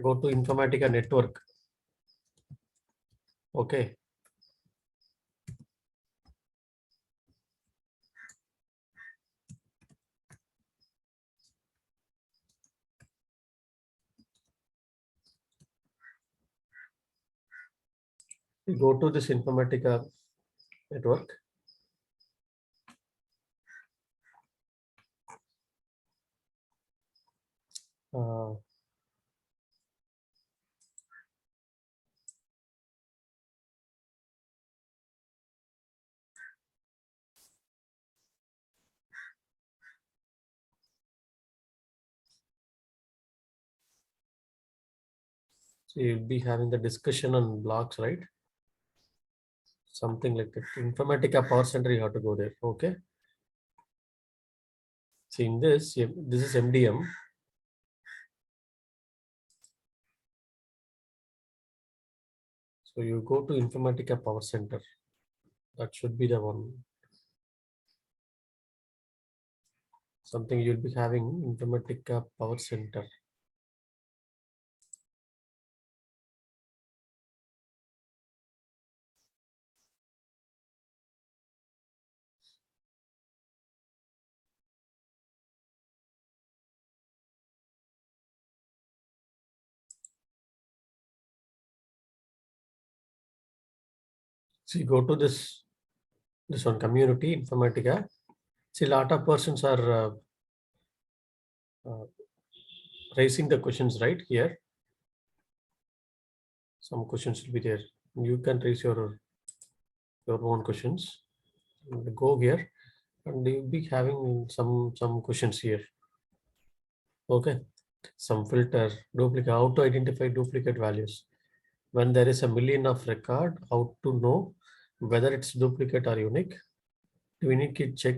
Go to Informatica network. Okay. You go to this Informatica network. So you'll be having the discussion on blocks, right? Something like that. Informatica Power Center, you have to go there. Okay. See in this is MDM. So you go to Informatica Power Center. That should be the one. Something you'll be having Informatica Power Center. So you go to this one, community Informatica. See, a lot of persons are raising the questions right here. Some questions will be there. You can raise your own questions. Go here, and you'll be having some questions here. Okay, some filter, duplicate, how to identify duplicate values. When there is a million of record, how to know whether it's duplicate or unique? Do we need to check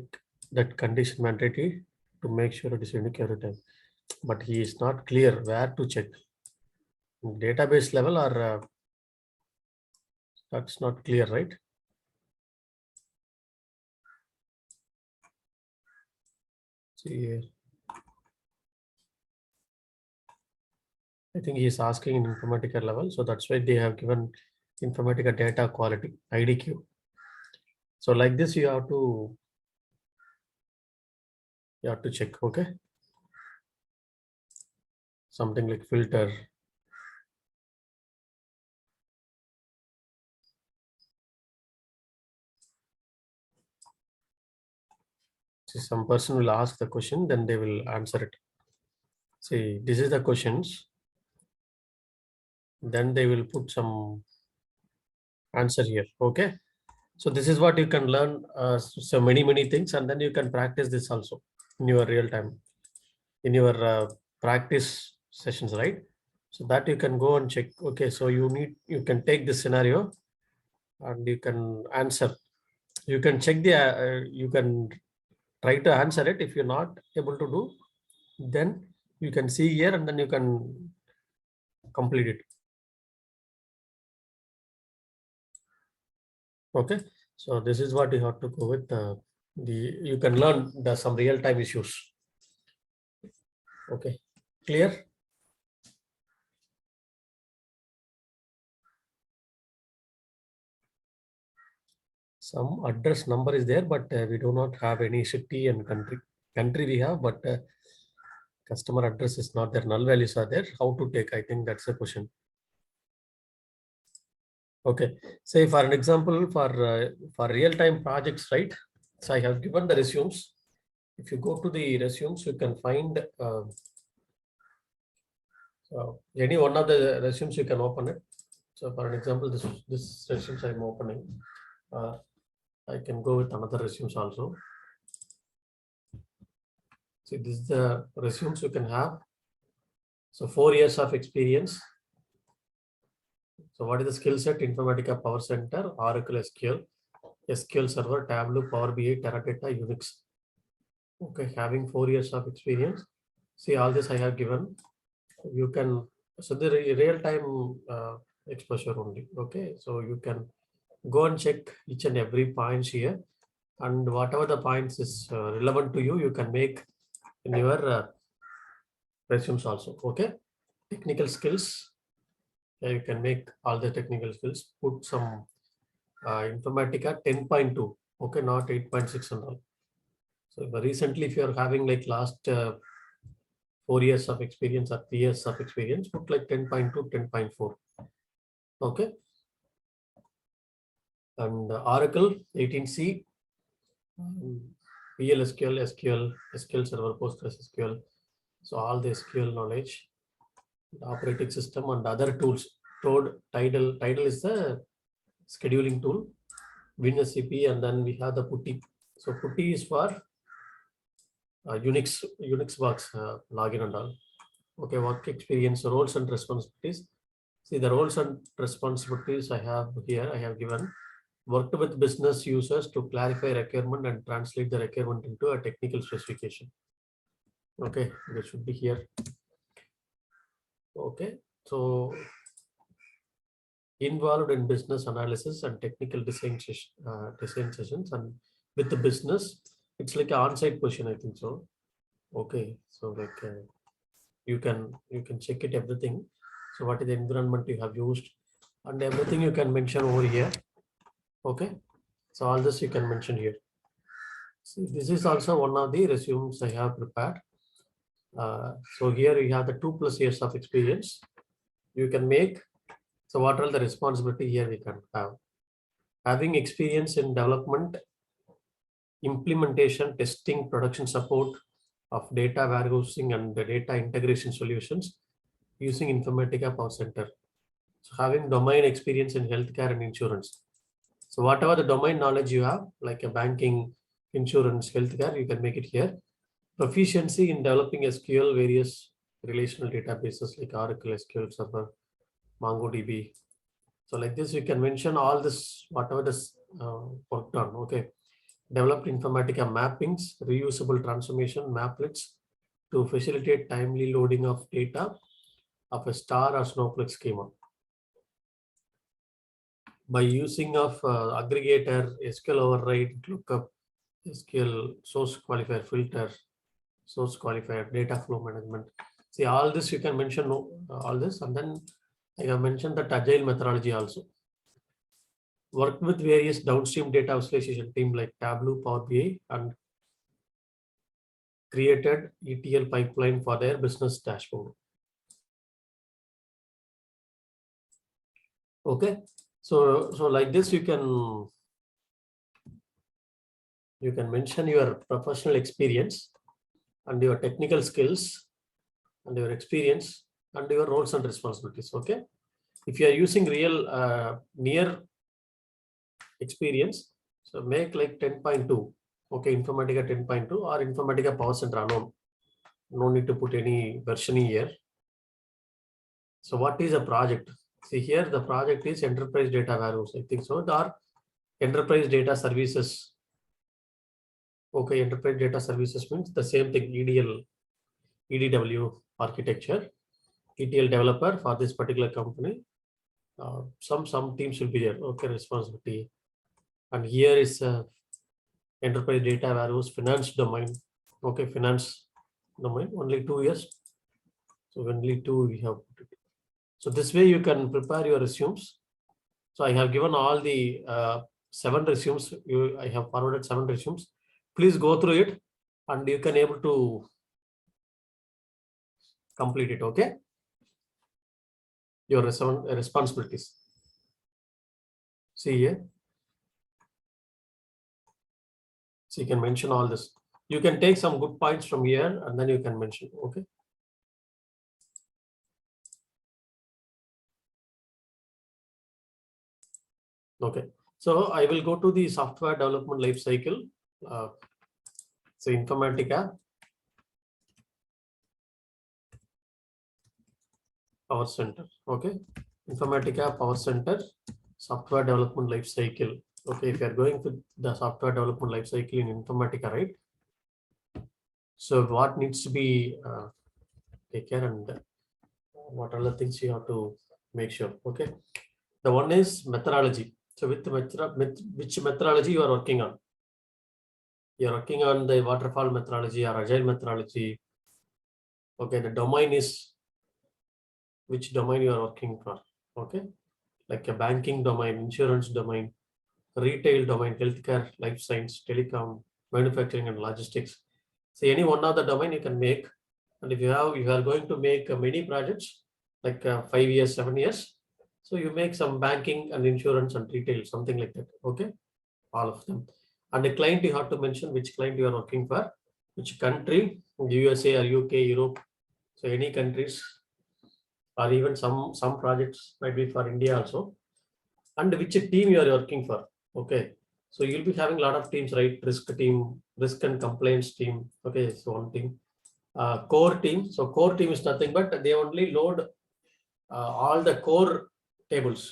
that condition mandatory to make sure it is unique every time? But he is not clear where to check. Database level or that's not clear, right? See here. I think he is asking in Informatica level, so that's why they have given Informatica data quality IDQ. So like this, you have to check. Okay, something like filter. See, some person will ask the question, then they will answer it. See, this is the questions. Then they will put some answer here. Okay, so this is what you can learn. So many things, and then you can practice this also in your real time, in your practice sessions, right? So that you can go and check. Okay, so you can take this scenario and you can answer. You can check you can try to answer it. If you're not able to do, then you can see here and then you can complete it. Okay, so this is what you have to go with. You can learn some real-time issues. Okay, clear? Some address number is there, but we do not have any city and country. Country we have, but customer address is not there. Null values are there. How to take? I think that's the question. Okay, say for an example, for real-time projects, right? So I have given the resumes. If you go to the resumes, you can find any one of the resumes. You can open it. So for an example, this resumes I'm opening. I can go with another resumes also. See, this is the resumes you can have. So 4 years of experience. So what is the skill set? Informatica Power Center, Oracle SQL, SQL Server, Tableau, Power BI, Teradata, Unix. Okay, having 4 years of experience. See, all this I have given. You can, so the real-time exposure only. Okay, so you can go and check each and every points here, and whatever the points is relevant to you, you can make in your resumes also. Okay, technical skills. You can make all the technical skills. Put some Informatica 10.2. Okay, not 8.6 and all. So recently, if you're having like last 4 years of experience or 3 years of experience, put like 10.2, 10.4. Okay. And Oracle 18C, PL SQL, SQL Server, PostgreSQL. So all the SQL knowledge, the operating system and other tools. Tidal is the scheduling tool, WinSCP, and then we have the Putty. So Putty is for Unix works, login and all. Okay, work experience, roles and responsibilities. See the roles and responsibilities I have here. I have given worked with business users to clarify requirement and translate the requirement into a technical specification. Okay, this should be here. Okay, so involved in business analysis and technical design sessions, and with the business, it's like an on-site position, I think so. Okay, so like you can check it everything. So what is the environment you have used and everything you can mention over here. Okay, so all this you can mention here. See, this is also one of the resumes I have prepared. So here you have the 2+ years of experience. You can make. So what are the responsibility here we can have? Having experience in development, implementation, testing, production support of data warehousing and the data integration solutions using Informatica Power Center. So having domain experience in healthcare and insurance. So whatever the domain knowledge you have, like a banking, insurance, healthcare, you can make it here. Proficiency in developing SQL, various relational databases like Oracle, SQL Server, MongoDB. So like this, you can mention all this, whatever this worked on. Okay. Developed Informatica mappings, reusable transformation, maplets to facilitate timely loading of data of a star or Snowflake schema. By using of aggregator, SQL override, lookup, SQL source qualifier filter, source qualifier, data flow management. See, all this you can mention all this, and then I have mentioned that agile methodology also. Work with various downstream data visualization team like Tableau, Power BI, and created ETL pipeline for their business dashboard. Okay, so like this you can mention your professional experience and your technical skills and your experience and your roles and responsibilities. Okay, if you are using real near experience, so make like 10.2. Okay, Informatica 10.2 or Informatica Power Center alone. No need to put any versioning here. So what is a project? See here, the project is enterprise data warehouse. I think so. There are enterprise data services. Okay, enterprise data services means the same thing, EDW architecture, ETL developer for this particular company. Some teams will be there. Okay, responsibility. And here is enterprise data warehouse, finance domain. Okay, finance domain, only 2 years. So only 2 we have put it. So this way you can prepare your resumes. So I have given all the 7 resumes. I have forwarded 7 resumes. Please go through it and you can able to complete it. Okay. Your responsibilities. See here. So you can mention all this. You can take some good points from here and then you can mention. Okay. Okay. So I will go to the software development life cycle. So Informatica Power Center. Okay. Informatica Power Center software development life cycle. Okay, if you are going with the software development life cycle in Informatica, right? So what needs to be take care and what are the things you have to make sure? Okay, the one is methodology. So with which methodology you are working on? You are working on the waterfall methodology or agile methodology. Okay, the domain is which domain you are working for. Okay, like a banking domain, insurance domain, retail domain, healthcare, life science, telecom, manufacturing, and logistics. So any one of the domain you can make. And if you are going to make many projects, like 5 years, 7 years, so you make some banking and insurance and retail, something like that. Okay, all of them. And the client you have to mention which client you are working for, which country, USA or UK, Europe. So any countries, or even some projects might be for India also, and which team you are working for. Okay, so you'll be having a lot of teams, right? Risk team, risk and complaints team. Okay, so one team. Core team. So core team is nothing but they only load all the core tables.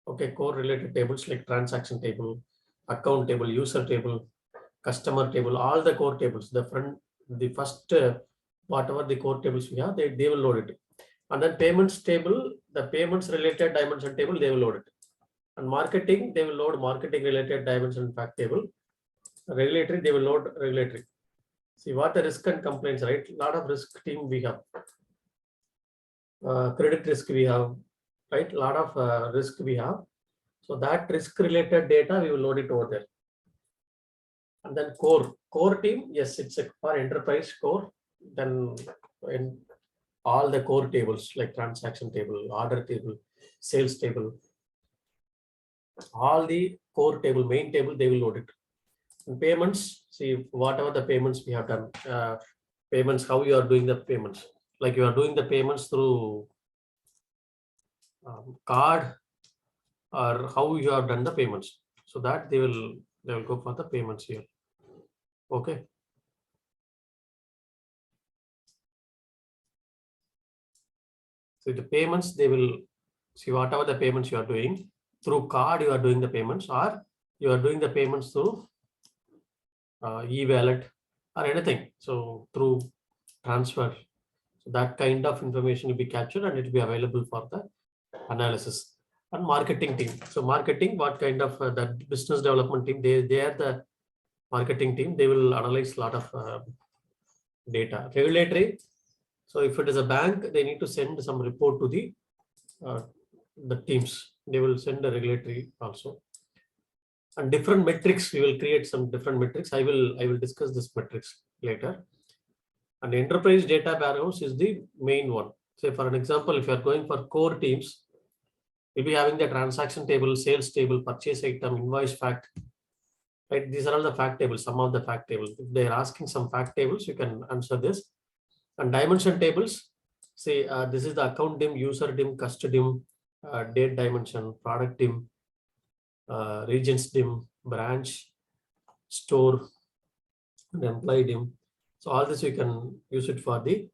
Okay, core related tables like transaction table, account table, user table, customer table, all the core tables. The first whatever the core tables we have, they will load it. And then payments table, the payments related dimension table, they will load it. And marketing, they will load marketing related dimension fact table. Regulatory, they will load regulatory. See what the risk and complaints, right? A lot of risk team we have. Credit risk we have, right? A lot of risk we have. So that risk related data, we will load it over there. And then core team, yes, it's for enterprise core. Then in all the core tables like transaction table, order table, sales table, all the core table, main table, they will load it. And payments, see whatever the payments we have done, payments, how you are doing the payments. Like you are doing the payments through card, or how you have done the payments. So that they will go for the payments here. Okay. So the payments, they will see whatever the payments you are doing through card, you are doing the payments, or you are doing the payments through e-wallet or anything. So through transfer, so that kind of information will be captured and it will be available for the analysis. And marketing team. So marketing, what kind of that business development team, they are the marketing team. They will analyze a lot of data. Regulatory. So if it is a bank, they need to send some report to the teams. They will send a regulatory also. And different metrics, we will create some different metrics. I will discuss this metrics later. And enterprise data warehouse is the main one. Say for an example, if you are going for core teams, we'll be having the transaction table, sales table, purchase item, invoice fact. Right? These are all the fact tables, some of the fact tables. If they are asking some fact tables, you can answer this. And dimension tables, say this is the account dim, user dim, custody dim, date dimension, product dim, regions dim, branch, store, and employee dim. So all this you can use it for the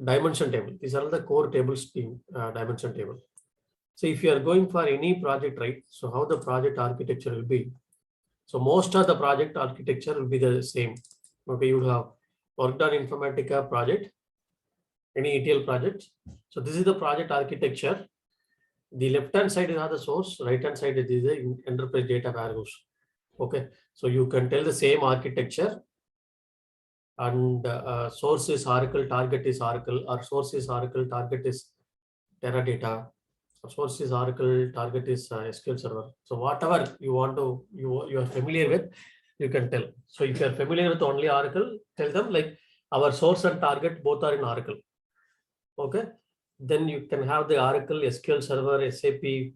dimension table. These are all the core tables team, dimension table. So if you are going for any project, right? So how the project architecture will be? So most of the project architecture will be the same. Okay, you have worked on Informatica project, any ETL project. So this is the project architecture. The left-hand side is the source, right-hand side is the enterprise data warehouse. Okay, so you can tell the same architecture, and source is Oracle, target is Oracle, or source is Oracle, target is Teradata, or source is Oracle, target is SQL Server. So whatever you want to, you are familiar with, you can tell. So if you are familiar with only Oracle, tell them like our source and target both are in Oracle. Okay, then you can have the Oracle, SQL Server, SAP,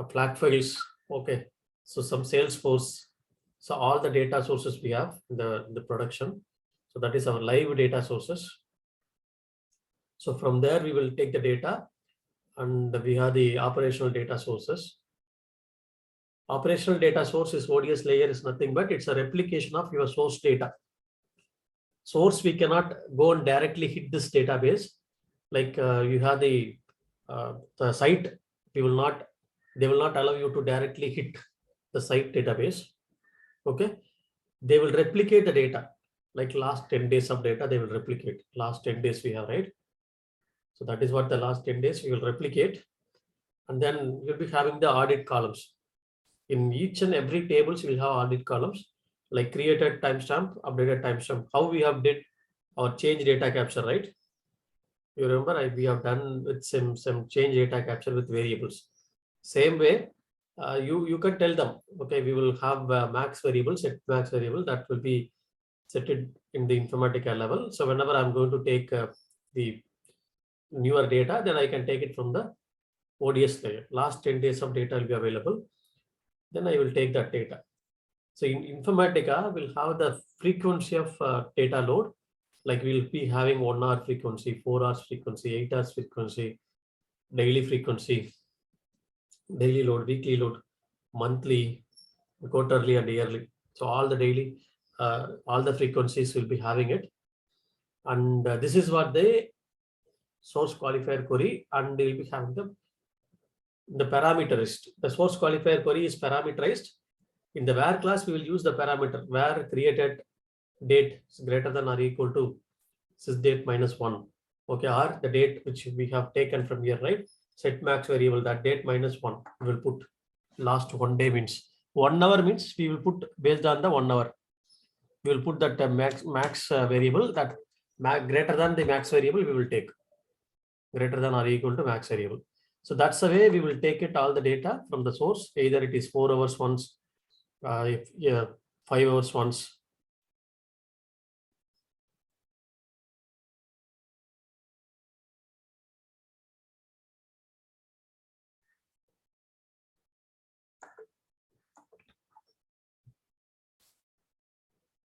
flat files. Okay, so some Salesforce. So all the data sources we have in the production. So that is our live data sources. So from there we will take the data, and we have the operational data sources. Operational data source is ODS layer is nothing but it's a replication of your source data. Source, we cannot go and directly hit this database. Like you have the site, they will not allow you to directly hit the site database. Okay, they will replicate the data, like last 10 days of data, they will replicate. Last 10 days we have, right? So that is what the last 10 days we will replicate. And then we'll be having the audit columns. In each and every tables, you will have audit columns, like created timestamp, updated timestamp, how we have did our change data capture, right? You remember we have done with some change data capture with variables. Same way, you can tell them, okay, we will have max variable, set max variable that will be set it in the Informatica level. So whenever I'm going to take the newer data, then I can take it from the ODS layer. Last 10 days of data will be available. Then I will take that data. So in Informatica, we'll have the frequency of data load. Like we'll be having 1 hour frequency, 4 hours frequency, 8 hours frequency, daily frequency, daily load, weekly load, monthly, quarterly, and yearly. So all the daily, all the frequencies will be having it. And this is what the source qualifier query, and they will be having the parameterized. The source qualifier query is parameterized. In the where class, we will use the parameter where created date is greater than or equal to sysdate minus 1. Okay, or the date which we have taken from here, right? Set max variable, that date minus 1. We will put last 1 day means 1 hour means we will put based on the 1 hour. We will put that max variable that greater than the max variable we will take greater than or equal to max variable. So that's the way we will take it all the data from the source. Either it is 4 hours once, 5 hours once.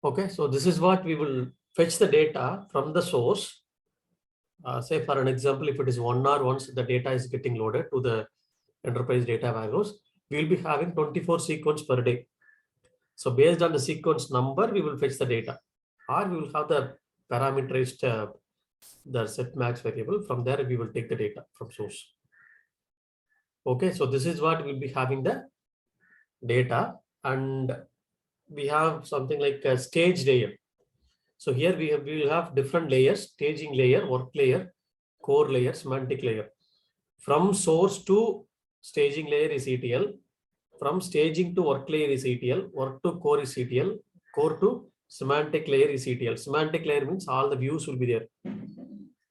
Okay, so this is what we will fetch the data from the source. Say for an example, if it is 1 hour once the data is getting loaded to the enterprise data warehouse, we will be having 24 sequence per day. So based on the sequence number, we will fetch the data, or we will have the parameterized the set max variable. From there, we will take the data from source. Okay, so this is what we'll be having the data, and we have something like a stage layer. So here we will have different layers: staging layer, work layer, core layer, semantic layer. From source to staging layer is ETL. From staging to work layer is ETL. Work to core is ETL. Core to semantic layer is ETL. Semantic layer means all the views will be there.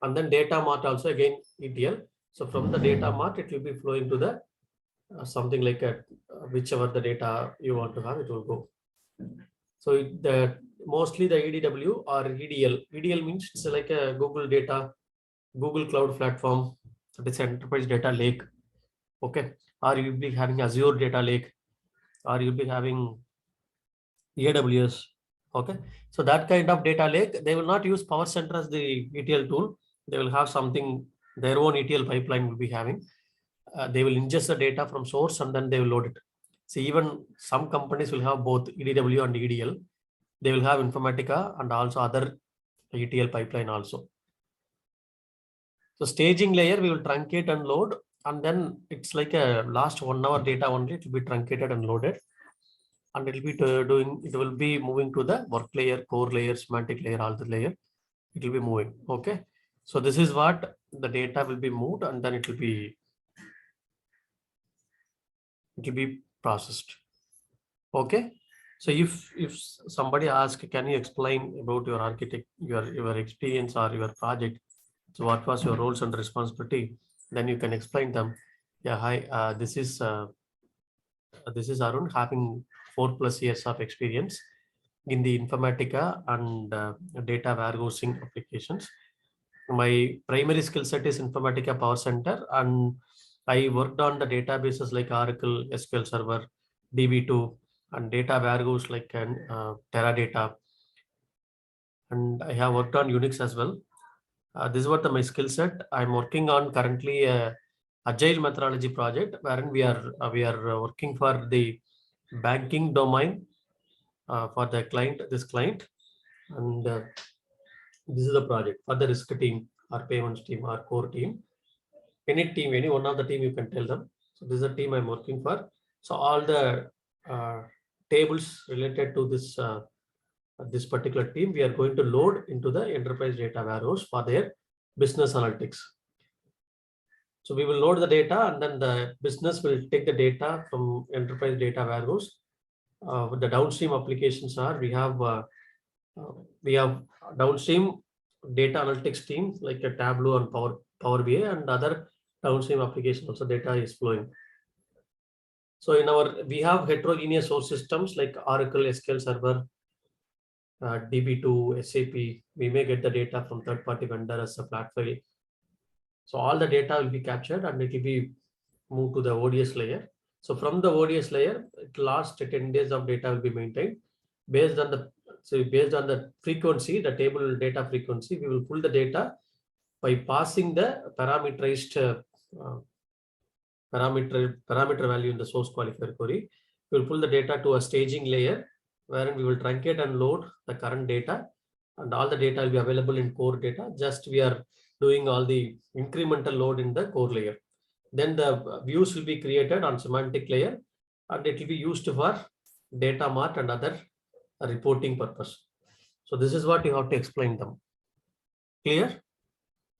And then data mart also again ETL. So from the data mart, it will be flowing to the something like a whichever the data you want to have, it will go. So the mostly the EDW or EDL. EDL means it's like a Google data, Google Cloud Platform. It's an enterprise data lake. Okay, or you'll be having Azure data lake, or you'll be having AWS. Okay, so that kind of data lake, they will not use Power Center as the ETL tool. They will have something, their own ETL pipeline will be having. They will ingest the data from source and then they will load it. So even some companies will have both EDW and EDL. They will have Informatica and also other ETL pipeline also. So staging layer, we will truncate and load, and then it's like a last 1 hour data only, it will be truncated and loaded. And it will be moving to the work layer, core layer, semantic layer, all the layer. It will be moving. Okay. So this is what the data will be moved, and then it will be processed. Okay. So if somebody asks, can you explain about your architect, your experience or your project? So what was your roles and responsibility? Then you can explain them. Yeah, hi. This is Arun, having 4+ years of experience in the Informatica and data warehousing applications. My primary skill set is Informatica Power Center, and I worked on the databases like Oracle, SQL Server, DB2, and data warehouse like Teradata. And I have worked on Unix as well. This is what my skill set. I'm working on currently a agile methodology project wherein we are working for the banking domain for the client, this client, and this is the project for the risk team or payments team or core team. Any team, any one of the team, you can tell them. So this is the team I'm working for. So all the tables related to this particular team, we are going to load into the enterprise data warehouse for their business analytics. So we will load the data, and then the business will take the data from enterprise data warehouse. The downstream applications are we have downstream data analytics team like a Tableau and Power BI and other downstream application also data is flowing. So we have heterogeneous source systems like Oracle, SQL Server, DB2, SAP. We may get the data from third-party vendor as a flat file. So all the data will be captured and it will be moved to the ODS layer. So from the ODS layer, last 10 days of data will be maintained based on the frequency, the table data frequency. We will pull the data by passing the parameterized parameter value in the source qualifier query. We will pull the data to a staging layer wherein we will truncate and load the current data, and all the data will be available in core data. Just we are doing all the incremental load in the core layer. Then the views will be created on semantic layer and it will be used for data mart and other reporting purpose. So this is what you have to explain them. Clear?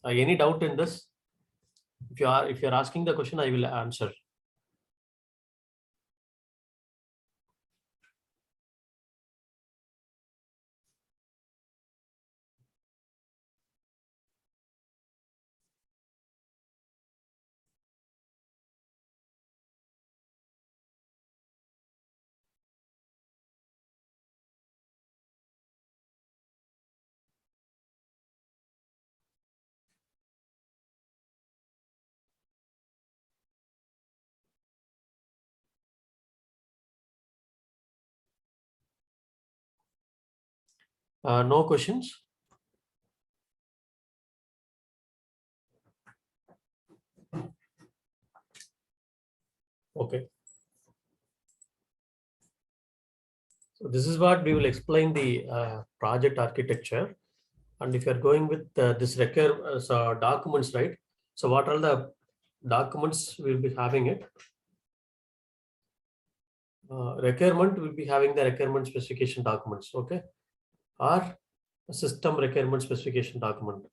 Any doubt in this? If you're asking the question, I will answer. No questions? Okay. So this is what we will explain the project architecture. And if you're going with this documents, right? So what are the documents we'll be having it? Requirement will be having the requirement specification documents, okay? Or system requirement specification document.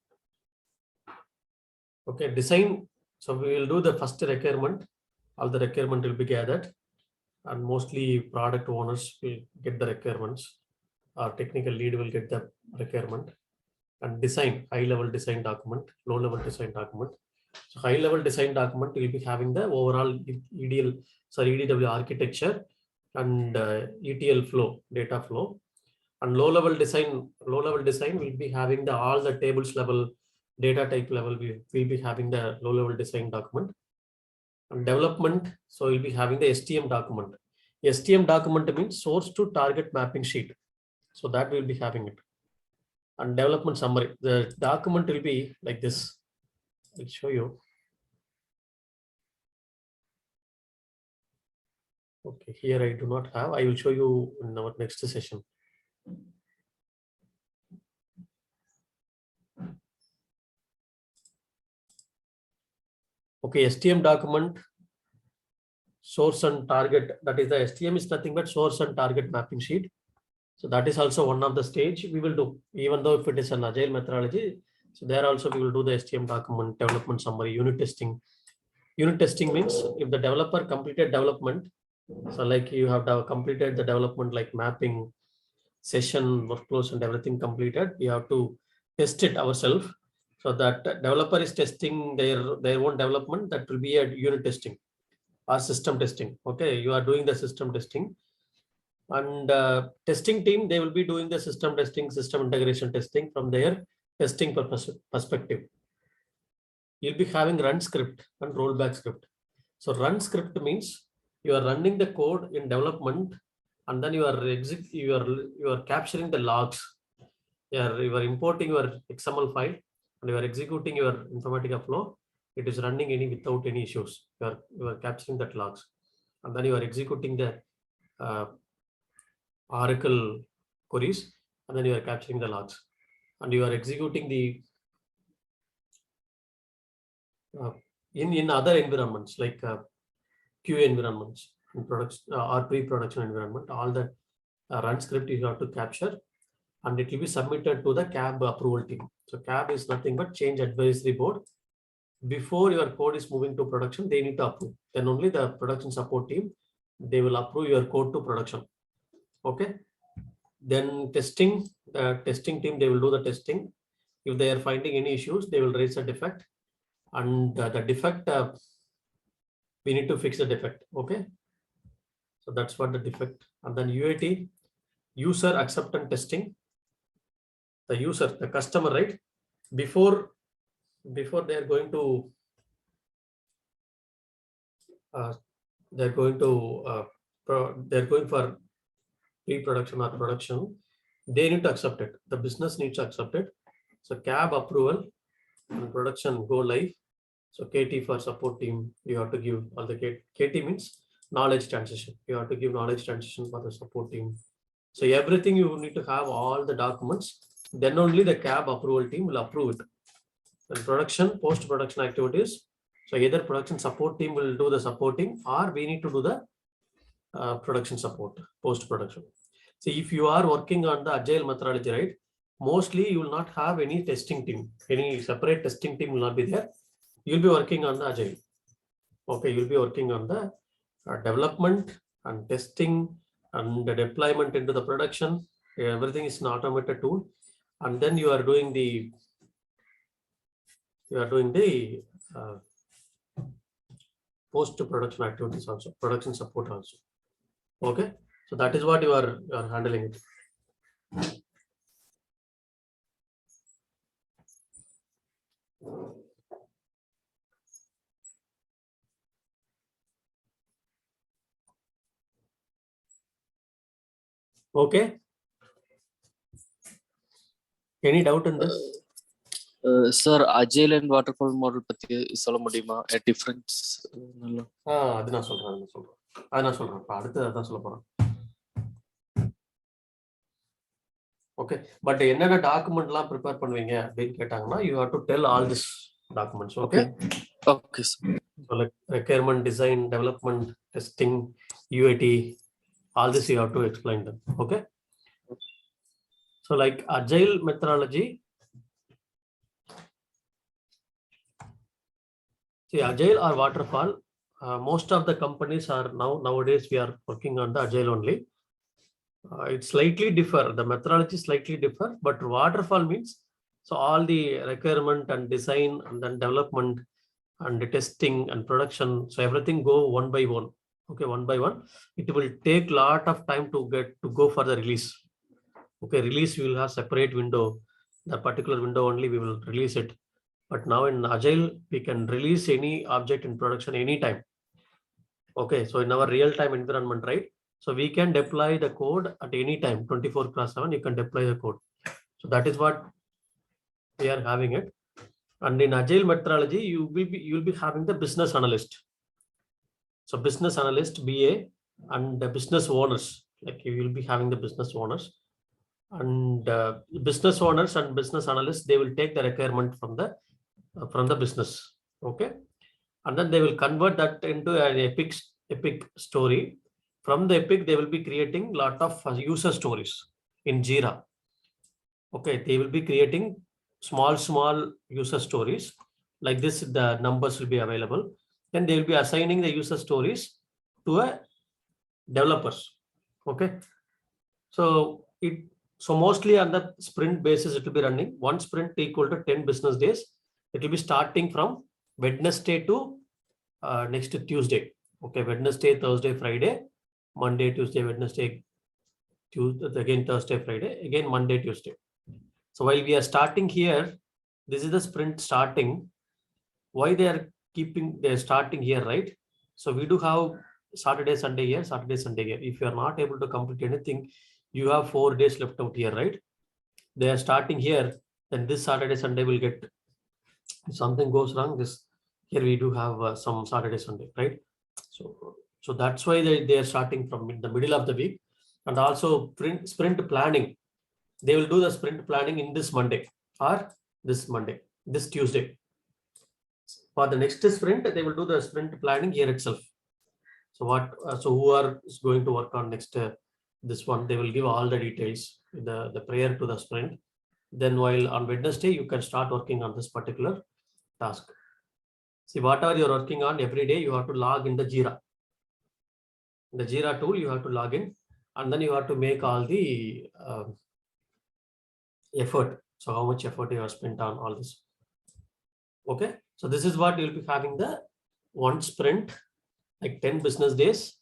Okay, design. So we will do the first requirement. All the requirement will be gathered, and mostly product owners will get the requirements. Our technical lead will get the requirement. And design, high-level design document, low-level design document. So high-level design document will be having the overall EDW architecture and ETL flow, data flow. And low-level design will be having the all the tables level, data type level. We will be having the low-level design document. And development, so we'll be having the STM document. STM document means source to target mapping sheet. So that we'll be having it. And development summary, the document will be like this. I'll show you. Okay, here I do not have. I will show you in our next session. Okay, STM document, source and target. That is the STM is nothing but source and target mapping sheet. So that is also one of the stage we will do, even though if it is an agile methodology. So there also we will do the STM document, development summary, unit testing. Unit testing means if the developer completed development, so like you have completed the development like mapping, session, workflows and everything completed, we have to test it ourselves. So that developer is testing their own development, that will be a unit testing or system testing. Okay, you are doing the system testing. And testing team, they will be doing the system testing, system integration testing from their testing perspective. You'll be having run script and rollback script. So run script means you are running the code in development and then you are capturing the logs. You are importing your XML file and you are executing your Informatica flow. It is running without any issues. You are capturing that logs and then you are executing the Oracle queries, and then you are capturing the logs, and you are executing the in other environments like QA environments and products or pre-production environment. All the run script you have to capture, and it will be submitted to the CAB approval team. So CAB is nothing but change advisory board. Before your code is moving to production, they need to approve. Then only the production support team, they will approve your code to production. Okay. Then testing team, they will do the testing. If they are finding any issues, they will raise a defect, and the defect, we need to fix the defect. Okay. So that's what the defect. And then UAT, user acceptance testing. The user, the customer, right? Before they are going to they're going for pre-production or production, they need to accept it. The business needs to accept it. So CAB approval and production go live. So KT for support team, you have to give all the KT means knowledge transition. You have to give knowledge transition for the support team. So everything you need to have all the documents. Then only the CAB approval team will approve it. And production, post-production activities. So either production support team will do the supporting, or we need to do the production support, post-production. See, if you are working on the agile methodology, right, mostly you will not have any testing team, any separate testing team will not be there. You'll be working on the agile. Okay, you'll be working on the development and testing and the deployment into the production. Everything is an automated tool, and then you are doing the post-production activities also, production support also. Okay, so that is what you are handling it. Okay. Any doubt in this? Sir, agile and waterfall model பத்தி சொல்ல முடியுமா? A difference. அது நான் சொல்றேன். அடுத்து அதான் சொல்ல போறேன். ஓகே, பட் என்னென்ன டாக்குமெண்ட்லாம் ப்ரிப்பேர் பண்ணுவீங்க அப்படின்னு கேட்டாங்கன்னா, you have to tell all this documents. Okay. Okay, sir. So like requirement, design, development, testing, UAT, all this you have to explain them. Okay. So like agile methodology. See, agile or waterfall, most of the companies are nowadays we are working on the agile only. It slightly differ, the methodology slightly differ, but waterfall means, so all the requirement and design and then development and the testing and production, so everything go one by one. Okay, one by one. It will take lot of time to go for the release. Okay, release we will have separate window, the particular window only we will release it. But now in agile we can release any object in production anytime. Okay, so in our real-time environment, right? So we can deploy the code at any time, 24/7. You can deploy the code. So that is what we are having it. And in agile methodology, you will be having the business analyst. So business analyst, BA, and the business owners. Like you will be having the business owners, and business owners and business analysts, they will take the requirement from the business. Okay, and then they will convert that into an epic story. From the epic, they will be creating lot of user stories in Jira. Okay, they will be creating small user stories like this. The numbers will be available. Then they will be assigning the user stories to a developers. Okay, so mostly on the sprint basis it will be running. One sprint equal to 10 business days. It will be starting from Wednesday to next Tuesday. Okay, Wednesday, Thursday, Friday, Monday, Tuesday, Wednesday, Tuesday, again Thursday, Friday, again Monday, Tuesday. So while we are starting here, this is the sprint starting. Why they are starting here, right? So we do have Saturday, Sunday here, Saturday, Sunday here. If you are not able to complete anything, you have 4 days left out here, right? They are starting here, then this Saturday, Sunday will get, if something goes wrong, this here we do have some Saturday, Sunday, right? So that's why they are starting from the middle of the week. And also sprint planning, they will do the sprint planning in this Monday or this Tuesday. For the next sprint, they will do the sprint planning here itself. So who are going to work on next this one, they will give all the details, the prior to the sprint. Then while on Wednesday, you can start working on this particular task. See, whatever you're working on every day, you have to log in the Jira. The Jira tool, you have to log in, and then you have to make all the effort. So how much effort you have spent on all this. Okay, so this is what you'll be having the one sprint, like 10 business days.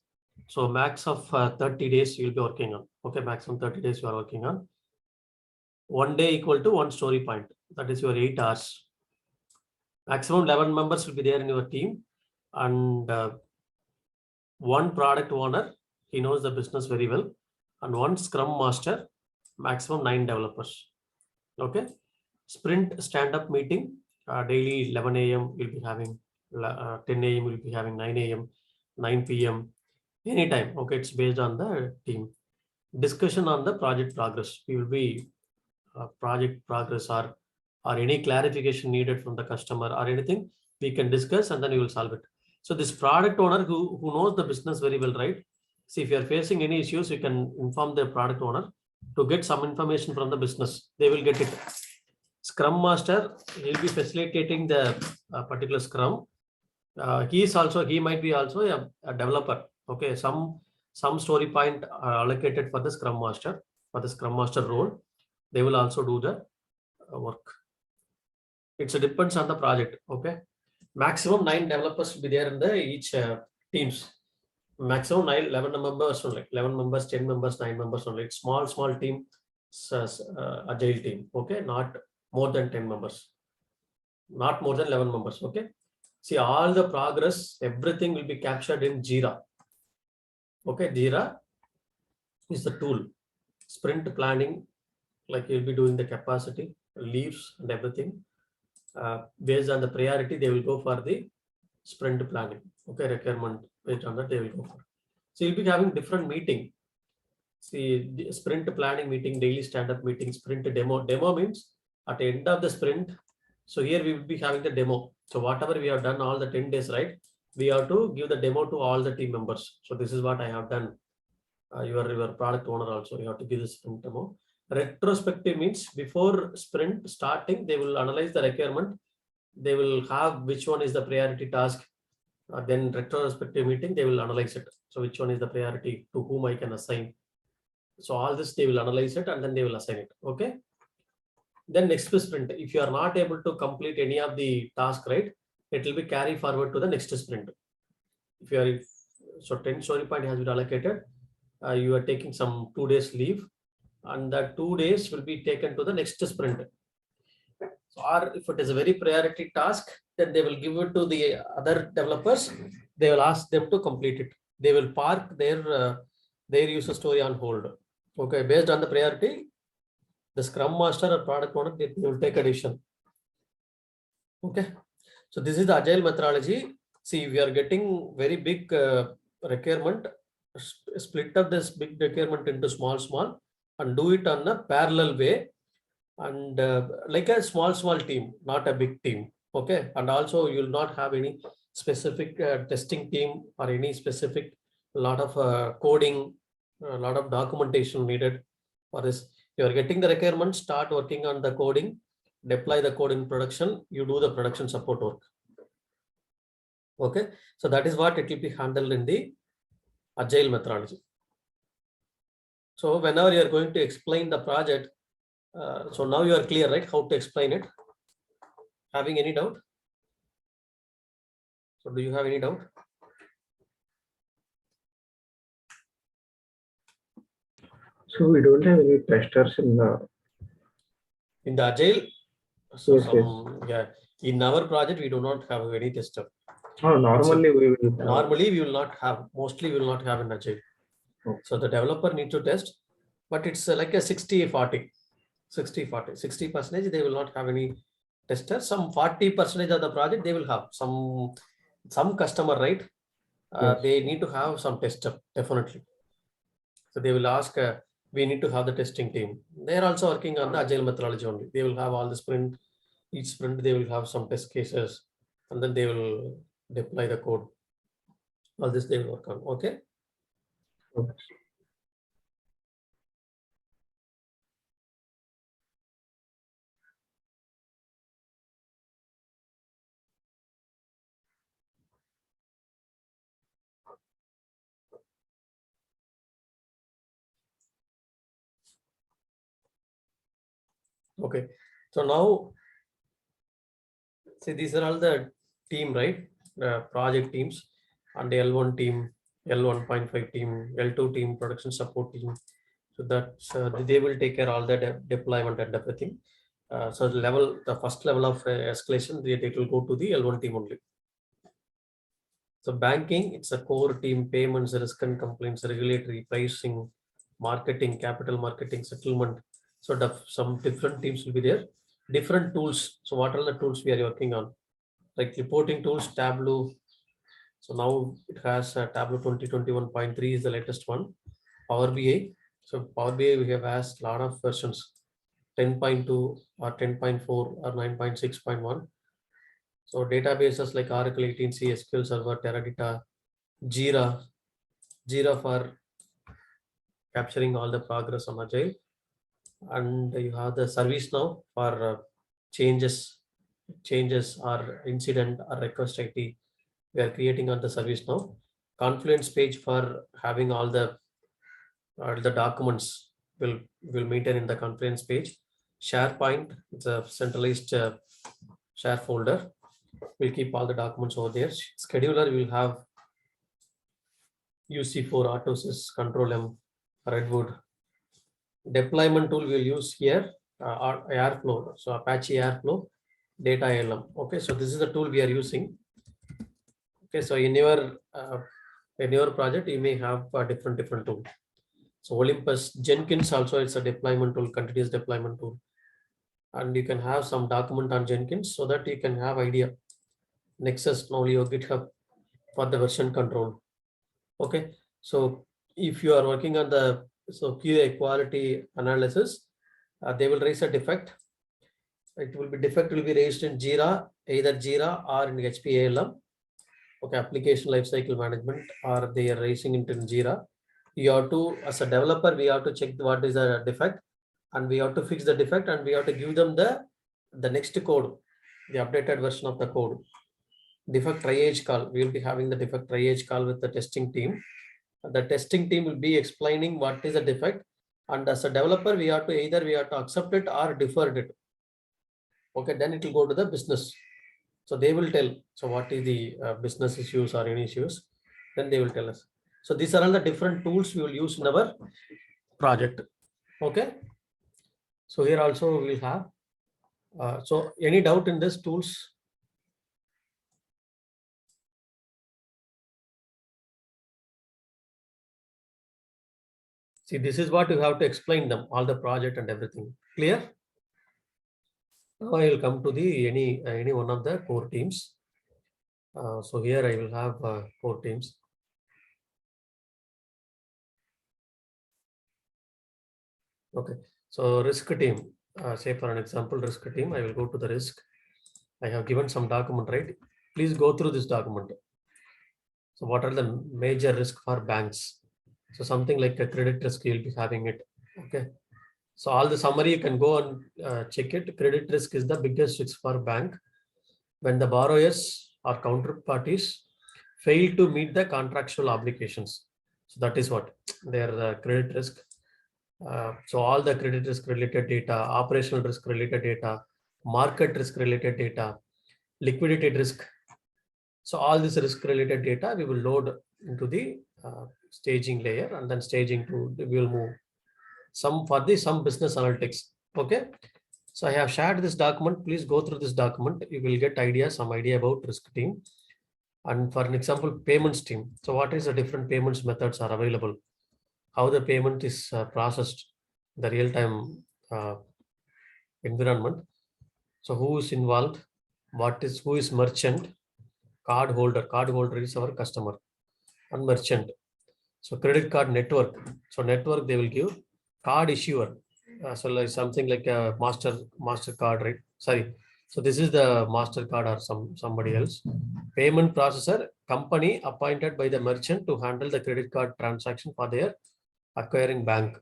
So max of 30 days you'll be working on. Okay, maximum 30 days you are working on. 1 day equal to one story point. That is your 8 hours. Maximum 11 members will be there in your team, and one product owner, he knows the business very well, and one scrum master, maximum 9 developers. Okay, sprint stand-up meeting, daily 11 a.m. we'll be having, 10 a.m. we'll be having, 9 a.m., 9 p.m., anytime. Okay, it's based on the team. Discussion on the project progress. We will be project progress, or any clarification needed from the customer or anything, we can discuss and then you will solve it. So this product owner who knows the business very well, right? See, if you are facing any issues, you can inform the product owner to get some information from the business. They will get it. Scrum master, he'll be facilitating the particular scrum. He might be also a developer. Okay, some story point allocated for the scrum master, for the scrum master role. They will also do the work. It depends on the project. Okay, maximum 9 developers will be there in the each teams. Maximum 11 members only, 11 members, 10 members, 9 members only. It's small team, agile team. Okay, not more than 10 members, not more than 11 members. Okay, see, all the progress, everything will be captured in Jira. Okay, Jira is the tool. Sprint planning, like you'll be doing the capacity, leaves and everything. Based on the priority, they will go for the sprint planning. Okay, requirement based on that they will go for. So you'll be having different meeting. See, the sprint planning meeting, daily stand-up meeting, sprint demo. Demo means at the end of the sprint. So here we will be having the demo. So whatever we have done all the 10 days, right? We have to give the demo to all the team members. So this is what I have done. Your product owner also, you have to give the sprint demo. Retrospective means before sprint starting, they will analyze the requirement. They will have which one is the priority task. Then retrospective meeting, they will analyze it. So which one is the priority, to whom I can assign. So all this they will analyze it and then they will assign it. Okay. Then next sprint, if you are not able to complete any of the task, right, it will be carried forward to the next sprint. If you are, so 10 story point has been allocated, you are taking some 2 days leave, and that 2 days will be taken to the next sprint. So, or if it is a very priority task, then they will give it to the other developers. They will ask them to complete it. They will park their user story on hold. Okay, based on the priority, the scrum master or product owner, they will take a decision. Okay, so this is the agile methodology. See, we are getting very big requirement. Split up this big requirement into small, and do it on a parallel way, and like a small team, not a big team. Okay, and also you will not have any specific testing team or any specific lot of coding, a lot of documentation needed for this. You are getting the requirements, start working on the coding, deploy the code in production, you do the production support work. Okay, so that is what it will be handled in the agile methodology. So whenever you are going to explain the project, so now you are clear, right, how to explain it? Having any doubt? So do you have any doubt? So we don't have any testers in the agile. So yes, yeah, in our project we do not have any tester. Oh, normally we will have. Normally we will not have, mostly we will not have in agile. Okay. So the developer needs to test, but it's like a 60-40. 60% they will not have any tester. Some 40% of the project they will have some customer, right? Yes. They need to have some tester, definitely. So they will ask, we need to have the testing team. They are also working on the agile methodology only. They will have all the sprint, each sprint they will have some test cases, and then they will deploy the code. All this they will work on. Okay. Okay. So now, see, these are all the team, right? Project teams and the L1 team, L1.5 team, L2 team, production support team. So that's they will take care of all the deployment and everything. So the first level of escalation, it will go to the L1 team only. So banking, it's a core team, payments, risk and complaints, regulatory, pricing, marketing, capital marketing, settlement. So some different teams will be there. Different tools. So what are the tools we are working on? Like reporting tools, Tableau. So now it has Tableau 2021.3 is the latest one. Power BI. So Power BI we have asked a lot of versions, 10.2 or 10.4 or 9.6.1. So databases like Oracle 18c, SQL Server, Teradata, Jira for capturing all the progress on Agile. And you have the service now for changes or incident or request IT. We are creating on the service now. Confluence page for having all the documents will maintain in the Confluence page. SharePoint, it's a centralized share folder. We'll keep all the documents over there. Scheduler will have UC4, Autosys, Control M, Redwood. Deployment tool we'll use here, Airflow. So Apache Airflow, Data ALM. Okay, so this is the tool we are using. Okay, so in your project, you may have a different tool. So Olympus, Jenkins also it's a deployment tool, continuous deployment tool. And you can have some document on Jenkins so that you can have idea. Nexus, now your GitHub for the version control. Okay, so if you are working on the QA quality analysis, they will raise a defect. Defect will be raised in Jira, either Jira or in HPALM. Okay, application lifecycle management, or they are raising it in Jira. You have to, as a developer, we have to check what is the defect, and we have to fix the defect, and we have to give them the next code, the updated version of the code. Defect triage call. We will be having the defect triage call with the testing team. The testing team will be explaining what is the defect, and as a developer, we have to accept it or defer it. Okay, then it will go to the business. So they will tell. So what is the business issues or any issues? Then they will tell us. So these are all the different tools we will use in our project. Okay. So here also we will have. So any doubt in this tools? See, this is what you have to explain them, all the project and everything. Clear? Now I will come to the any one of the core teams. So here I will have core teams. Okay. So risk team. Say for an example, risk team. I will go to the risk. I have given some document, right? Please go through this document. So what are the major risk for banks? So something like a credit risk, you'll be having it. Okay. So all the summary, you can go and check it. Credit risk is the biggest risk for bank when the borrowers or counterparties fail to meet the contractual obligations. So that is what their credit risk. So all the credit risk related data, operational risk related data, market risk related data, liquidity risk. So all this risk related data we will load into the staging layer, and then staging to we will move some business analytics. Okay. So I have shared this document. Please go through this document. You will get some idea about risk team. And for an example, payments team. So what is the different payments methods are available? How the payment is processed, the real-time environment. So who is involved? Who is merchant? Card holder is our customer, and merchant. So credit card network. So network they will give card issuer. So like something like a MasterCard, right? Sorry. So this is the MasterCard or somebody else. Payment processor, company appointed by the merchant to handle the credit card transaction for their acquiring bank.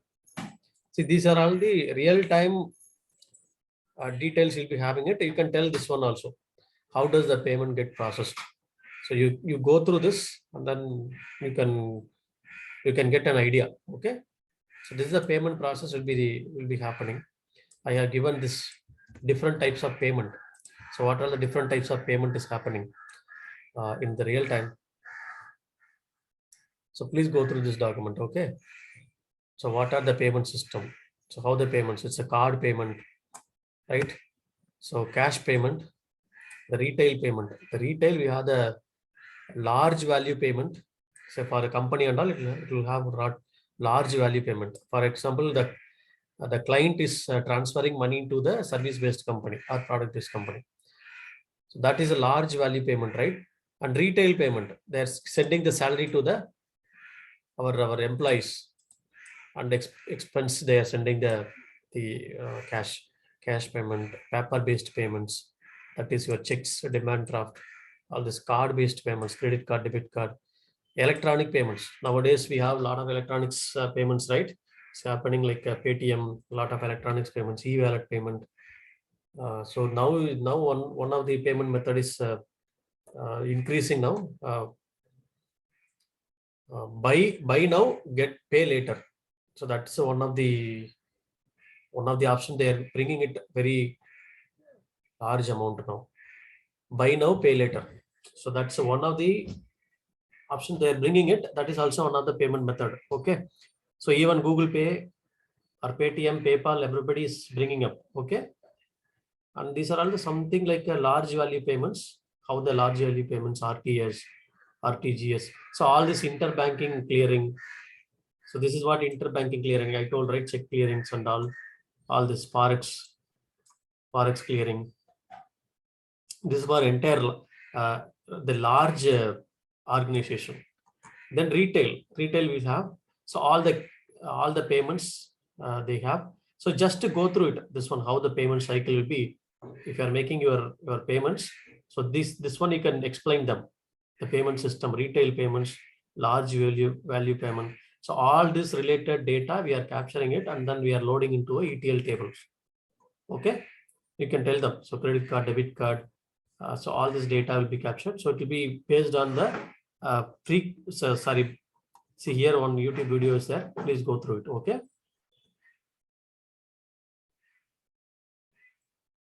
See, these are all the real-time details you'll be having it. You can tell this one also. How does the payment get processed? So you go through this, and then you can get an idea. Okay. So this is the payment process will be happening. I have given this different types of payment. So what are the different types of payment is happening in the real time? So please go through this document, okay? So what are the payment system? So how the payments? It's a card payment, right? So cash payment, the retail payment. The retail, we have the large value payment. So for a company and all, it will have large value payment. For example, the client is transferring money to the service-based company or product-based company. So that is a large value payment, right? And retail payment, they're sending the salary to our employees, and expense they are sending the cash payment, paper-based payments. That is your checks, demand draft, all this card-based payments, credit card, debit card, electronic payments. Nowadays we have a lot of electronics payments, right? It's happening like Paytm, a lot of electronics payments, e-wallet payment. So now one of the payment method is increasing now. Buy now, get pay later. So that's one of the option. They are bringing it very large amount now. Buy now, pay later. So that's one of the option they are bringing it. That is also another payment method. Okay. So even Google Pay or Paytm, PayPal, everybody is bringing up. Okay. And these are all something like a large value payments. How the large value payments, RTS, RTGS. So all this interbanking clearing. So this is what interbanking clearing I told, right? Check clearings and all this forex clearing. This is for entire the large organization. Then retail we have. So all the payments they have. So just to go through it, this one, how the payment cycle will be if you are making your payments. So this one you can explain them. The payment system, retail payments, large value payment. So all this related data we are capturing it, and then we are loading into a ETL tables. Okay, you can tell them. So credit card, debit card. So all this data will be captured. So it will be based on the see here on YouTube video is there. Please go through it. Okay.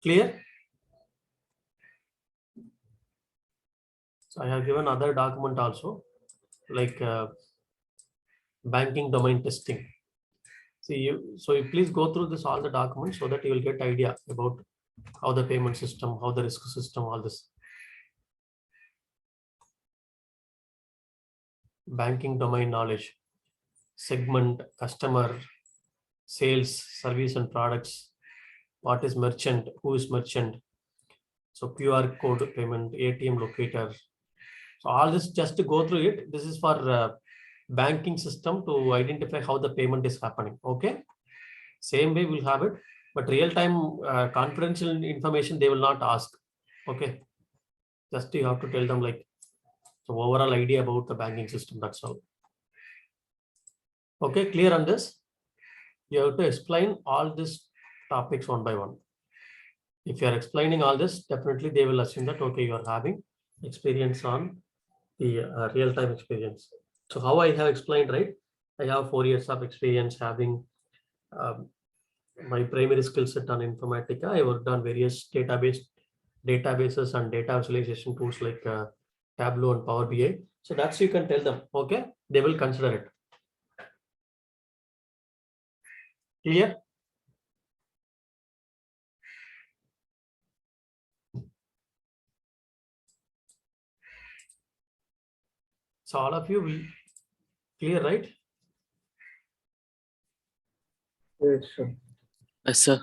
Clear? So I have given other document also, like banking domain testing. So you please go through this all the documents so that you will get idea about how the payment system, how the risk system, all this. Banking domain knowledge, segment, customer, sales, service and products, what is merchant, who is merchant. So QR code payment, ATM locator. So all this, just to go through it, this is for banking system to identify how the payment is happening. Okay. Same way we'll have it, but real-time confidential information they will not ask. Okay. Just you have to tell them like the overall idea about the banking system. That's all. Okay. Clear on this? You have to explain all these topics one by one. If you are explaining all this, definitely they will assume that, okay, you are having experience on the real-time experience. So how I have explained, right? I have 4 years of experience having my primary skill set on Informatica. I worked on various databases and data visualization tools like Tableau and Power BI. So that's, you can tell them, okay, they will consider it. Clear? So all of you will clear, right? Yes, sir. Yes, sir.